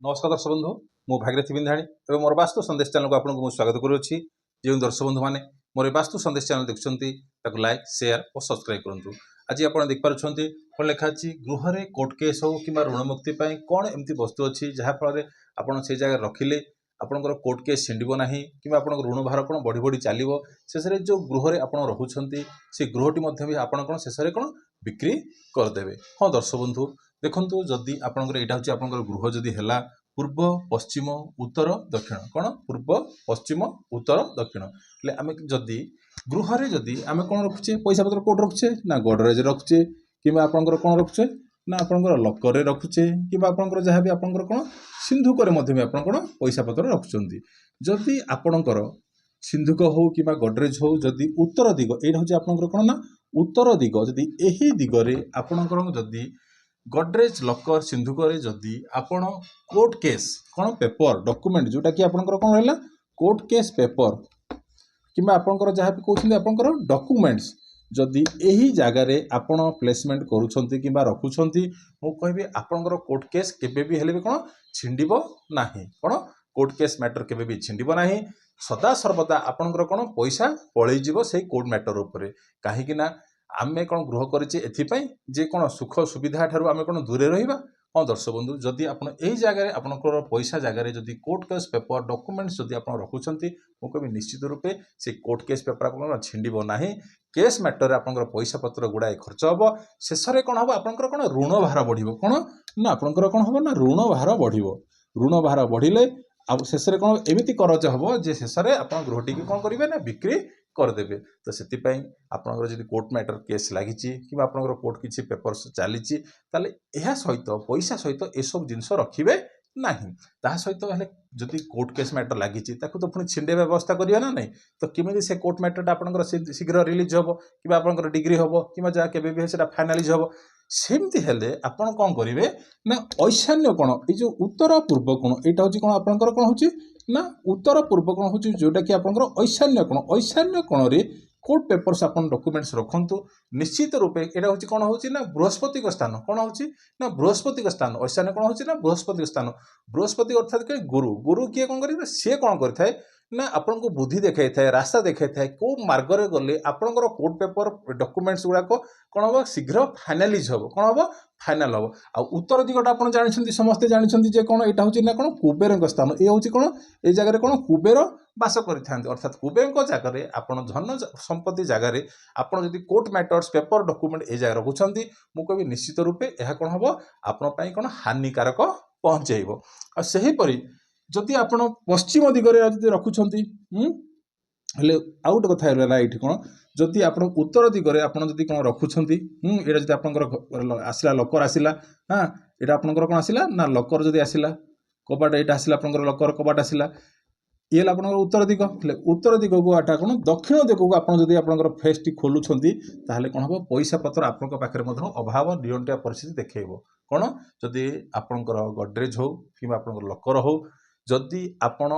नमस्कार दर्शक बंधु मु भागीरथी बिंधाणी और मोर वास्तु संदेश चैनल को आपको स्वागत करुच्ची। जो दर्शक बंधु मैंने मोर वास्तु संदेश चैनल देखुं लाइक शेयर और सब्सक्राइब करूँ। आज आप देखिपुं कौन लिखाची गृह रे कोर्ट केस हो कि ऋण मुक्ति कौन एमती वस्तु अच्छी जहाँफल आप जगह रखिले आपंकर कोर्ट केस छिंडब ना कि ऋण भार कौन बढ़ी बढ़ी चलो शेष में जो गृह रे आप रोचे से गृहटी भी आप शेष में कौन बिक्री करदे। हाँ दर्शक बंधु देखो जदि आपंकर यहाँ हूँ आप गृह जदि है पूर्व पश्चिम उत्तर दक्षिण कौन पूर्व पश्चिम उत्तर दक्षिण आम जदि गृह रे जदि आम कौन रखुचे पैसा पत्र कौट रखुचे ना गडरेज रखुचे कि आपंकर कौन रखुचे ना आपंकर लकर रे रखुचे कि आपंकर जहाँ भी आपंकर कौन सिंधुक आप कौन पैसा पत्र रखुच्च। जदि आपणकर सिंधुक हो कि गडरेज हो जदि उत्तर दिग ये हूँ आपंकर कौन ना उत्तर दिग जदि यही दिगरे आपणकर जदि गडरेज लकर सिंधुक जदि आपण कोर्ट केस कौन पेपर डॉक्यूमेंट जोटा कि आपंकर कौन रहा कोर्ट केस पेपर कि आपंकर जहाँ भी कहते आपंकर डॉक्यूमेंट्स जदि यही जगार आपण प्लेसमेंट करुँच कि रखुंट मु कहि आपंकर कोर्ट केस केबे भी हेले भी कौन छिंडब ना कौन कोर्ट केस मैटर केबे भी छिंडब ना सदा सर्वदा आपंकर कौन पैसा पलैज से कोर्ट मैटर उपरे कहीं आमे कौन गृह करें जे कौन सुख सुविधा ठारू आमे कौन दूरे रहिबा। हाँ दर्शक बंधु जदि आप जगह आपंकर पैसा जगार जदि कोर्ट केस पेपर डॉक्यूमेंट्स जदि आप रखुंट मुझे निश्चित रूपे से कोर्ट केस पेपर आप छिंडब ना केस मैटर आपंकर पैसा पत्र गुड़ाए खर्च हम शेष में कौन हम आपंकर कौन ऋण भार बढ़ कौन ना आपंकर कौन हम ना ऋण भार बढ़ ऋण भार बढ़िले अब शेष में कौन एमती करज हम जे शेष में आप गृहटी कौन करेंगे ना बिक्री करदे। तो से आपंकर जब कोर्ट मैटर केस लगी कि आपंकर कोर्ट किसी पेपर चली यह सहित पैसा सहित ये सब जिनस रखिए ना सहित जदि कोर्ट केस मैटर लगी तो पुणी छिंडे व्यवस्था करिए ना नहीं तो केमी से कोर्ट मैटरटा आपंकर शीघ्र रिलीज हम कि आपंकर डिग्री हम कि जहाँ के फाइनालाइज हम सेमती हेले आपन कौन करेंगे ना ईशान्य कोण ये उत्तर पूर्व कोण यहाँ हूँ कौन आपंकर कौन हो ना उत्तर पूर्व कोण हूँ जोटा कि आपंकर ईशान्य कोण रे कोर्ट पेपर्स आप डॉक्यूमेंट्स रखु निश्चित रूपे यहाँ हूँ कौन हो ना बृहस्पति स्थान कौन हो ना बृहस्पति स्थान ईशान्य कौन हो ना बृहस्पति स्थान बृहस्पति अर्थात कहीं गुरु गुरु किए कौन करेंगे सी कौन करता ना आपन को बुद्धि देखा था रास्ता देखा था कौ मार्गरे गले आपंकर कोर्ट पेपर डॉक्यूमेंट्स गुड़ाक कौन हम शीघ्र फाइनालाइज हम कौन हम फाइनाल हम आ उत्तर दिगटा आप जानते समस्ते जानते कौन यहाँ हूँ ना कौन कुबेर स्थान ये हूँ कौन ये जगह कौन कुबेर बास करते अर्थात कुबेर जगह आप धन संपत्ति जगार आपड़ जब कोर्ट मैटर्स पेपर डॉक्यूमेंट ये जगह रखुंट मुझे निश्चित रूपे यह कौन हम आपई कौन हानिकारक पहुँचेब। आ सेहीपरि जदि आप पश्चिम दिगरे जब रखुंट हेले आउ गोटे कथा है ये कौन जदि आप उत्तर दिगरे आप कौन रखुंट यहाँ जब आप आसला लकर आसला हाँ यहाँ आपंकर कौन आसला ना लकर जदि आसला कबाट यहाँ आसला आपंकर लकर कबाट आसला ये आपंकर उत्तर दिग उत्तर दिग को आटा कौन दक्षिण दिग को आप फेस टी खोलुंट ताहले कौन हम पैसा पत्र आपंक पाखे अभाव नियंत्रण परिस्थिति देखब कौन जदि आपंकर गडरेज हो कि लकर हो जदि आपण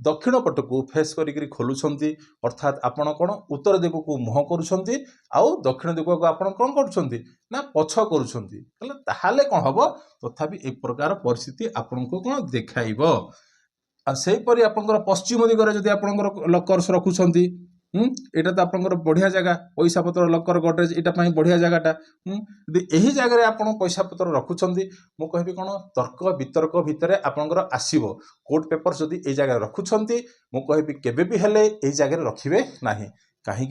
दक्षिण पट को फेस करी खोलुंट अर्थात आपण कौन उत्तर दिग को मुह करुँच आउ दक्षिण दिग को आप कौन करुँच ना पछ करुँच कौन हम तथापि एक प्रकार परिस्थिति आपण को कौन देखाइब। सेहीपरि आपंकर पश्चिम दिगरे जदि आपंकर लकर्स रखुंट यहाँ तो आपंकर बढ़िया जगह पैसा पत्र लकर गडरेज यहाँ बढ़िया जगहटा यदि यही जगह आप पैसा पत्र रखुंट मुझे कहि कौन तर्क वितर्क भितर आपंकर आसब कोर्ट पेपर जदि ये जगह रखुंट मुझे केबे भी हेले यही जगह रखिए ना कहीं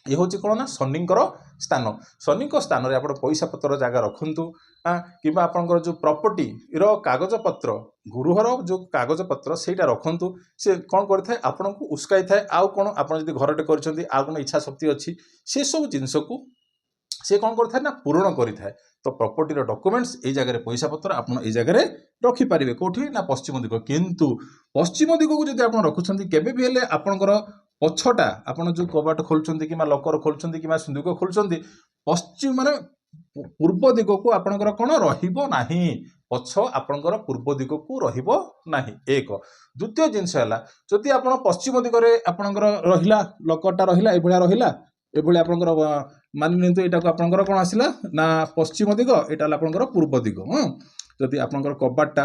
ये हूँ कौन ना शनिंकर स्थान शनिक स्थान में आप पैसा पत्र जगह रखु कि आपंकर जो प्रॉपर्टी रो कागज पत्र गृहर जो कागज पत्र सेटा रखु से कौन करता है आपन को उस्काई थाए आउ कौन आप घरटे कर कौन इच्छा शक्ति अच्छी से सब जिनस को सी कौन करता ना पूरण करें तो प्रॉपर्टी डॉक्यूमेंट्स ये जगह पैसा पत्र आप जगह रखिपारे कौटी ना पश्चिम दिग किंतु पश्चिम दिग को जब आप रखुंट केबे भी हेले आपंकर पछटा आपन जो कबाट खोलुंट कि लकर खोलुंट कि सिंधुक खोलुंट पश्चिम माने पूर्व दिग को आपंकर कौन रहिबो नाही पछ आपंकर पूर्व दिग को रहिबो नाही एक द्वितीय जिनस है जदि आप पश्चिम दिगरे आपंकर रहिला लकरटा रहिला एभलिया रहिला एभली आपंकर मानि नियंतु एटा को आपंकर कौन आसिला ना पश्चिम दिग एटा आपंकर पूर्व दिग जदि आपंकर कबाटटा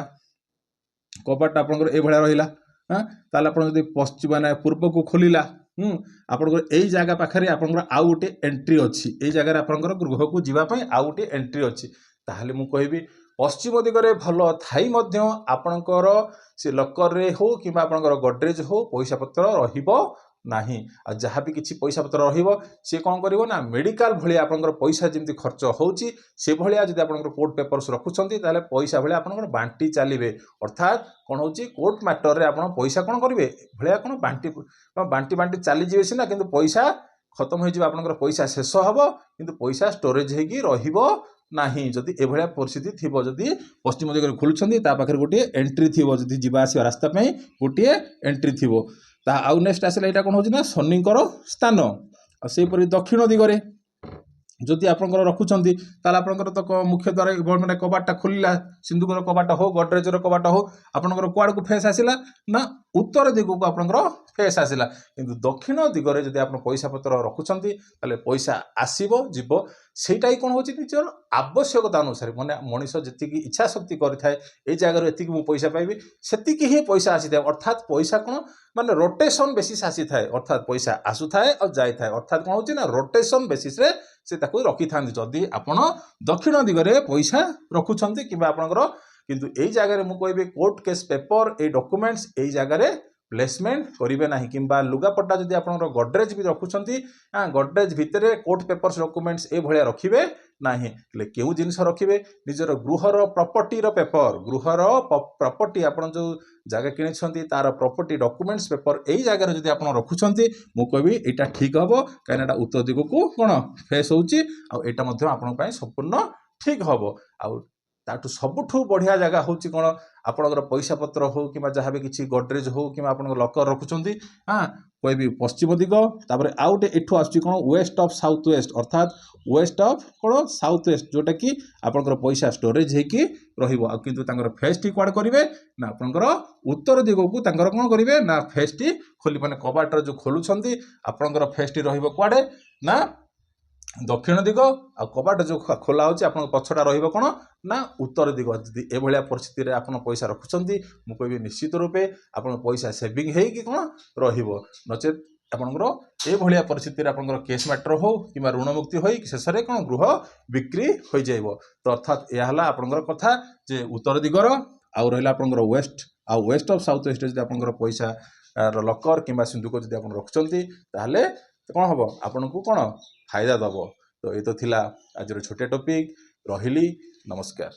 कपाटा आपंकर ये रहा हाँ ताल आप पश्चिम माने पूर्व को खोलला आपंकर यही जगह पाखे आपंकर आउ गोटे एंट्री अच्छी यही जगह आपंकर गृह को जीवाई आउ गोटे एंट्री अच्छी ताहले मु कहबी पश्चिम दिगरे भल थाई मध्य आपणकर से लकर रे हो कि आपणकर गडरेज हो पैसा पत्र रहिबो नाही आ जहाँ भी किसी पैसा पत्र रहिबो से कौन करिवो ना मेडिकल भलिया आपणकर पैसा जेमति खर्च होउची से भलिया जदि आपणकर कोर्ट पेपर्स रखुछंती ताले पैसा भलिया आपणकर बांटी चलिबे अर्थात कौन होची कोर्ट मैटर रे आपण पैसा कौन करिवे भलिया कौन बांटी बांटी बांटी चली जिवे सिना किंतु पैसा खत्म हो जिवे आपणकर पैसा शेष हबो किंतु पैसा स्टोरेज हेकी रहिबो नाही जदि एभलिया परिस्थिति थिबो जदि पश्चिम दिगरे खोलुछंती ता पाखरे गोटे एंट्री थिबो जदि जिबा आसी रास्ता पई गोटे एंट्री थिबो ता आउ नेक्स्ट आसला एटा कोन होची ना शनिकर स्थान आ सेपरि दक्षिण दिगरे जदि आपंकर रखुचंती ताले आपंकर तो मुख्य द्वार माने कबाटा खोलिला सिंधुकर कबाटा हो गडरेजर कबाटा हो आपंकर कुआड़ को फेस आसिला ना उत्तर दिग को आपंकर फेस आसिला किंतु दक्षिण दिगरे जदि आप पैसा पत्र रखुचंती ताले पैसा आसीबो जीवो सेटा ही कोन होची निजर आवश्यकता अनुसार माने मनीष जतिकी इच्छा शक्ति करिथाय ए जगह एतिकी मु पैसा पाइबी सेतिकी ही पैसा आसीथाय अर्थात पैसा कोन माने रोटेशन बेसिस आसीथाय अर्थात पैसा आसुथाय और जाइथाय अर्थात कोन होची ना रोटेशन बेसिस रे से ताकू रखी था जदि आपण दक्षिण दिगरे पैसा रखुछंती किबा आपनकर किंतु एई जगह मु कहबे कोर्ट केस पेपर ए डॉक्यूमेंट्स एई जगह प्लेसमेंट करिवे नाही किंबा लुगापट्टा जदि आपनकर गडरेज भी रखुछंती गडरेज भितरे कोर्ट पेपर्स डॉक्यूमेंट्स ए भलिया रखिबे नाही ले केउ जिनिस रखिबे निजर गृहर प्रॉपर्टी रो पेपर गृहर प्रॉपर्टी आपण जो जगह किनिछंती तार प्रॉपर्टी डॉक्यूमेंट्स पेपर एई जगह जदि आपण रखुछंती मु कहबी एटा ठीक हबो काना एटा उत्तर दिग को कोन फेस होउची आ एटा मध्ये आपण पय संपूर्ण ठीक हबो आ ताटू सबुठू बढ़िया जगह होची कोन आपनकर पैसा पत्र हो कि जहाँ भी किसी गडरेज हो कि आपनकर लकर रखुचंती हाँ कहबी पश्चिम दिग तापर आउटे एठू आसुची कोन वेस्ट ऑफ साउथ वेस्ट अर्थात वेस्ट ऑफ कोन साउथ वेस्ट जोटा कि आपनकर पैसा स्टोरेज हेकी रहिबो आ किंतु तांकर फेस टी क्वाड करिवे ना आपनकर उत्तर दिग को तांकर कोन करिवे ना फेस टी खोली माने कबाटर जो खोलुछंती आपनकर फेस टी रहिबो क्वाडे ना दक्षिण दिग आ कबाट जो खोला होची आपन पछटा रहिबो कोन ना उत्तर दिग जदि ए भलिया परिस्थिति रे आपन पैसा रखुचंती मु कहबी निश्चित रूपे आपन पैसा सेविंग हेई कि कोन रहिबो नचेत आपनकर ए भलिया परिस्थिति रे आपनकर केस मैटर हो किबा ऋण मुक्ति होई शेष रे कोन गृह बिक्री होई जाइबो तो अर्थात ए हला आपनकर कथा जे उत्तर दिगर आ रहिला आपनकर वेस्ट आ वेस्ट ऑफ साउथ वेस्ट जदि आपनकर पैसा लकर किबा सिंधुक जदि आपन रखुचंती ताहले कौन हम आपन को कौन फायदा दब तो ये तो थिला आज छोटे टॉपिक रहिली नमस्कार।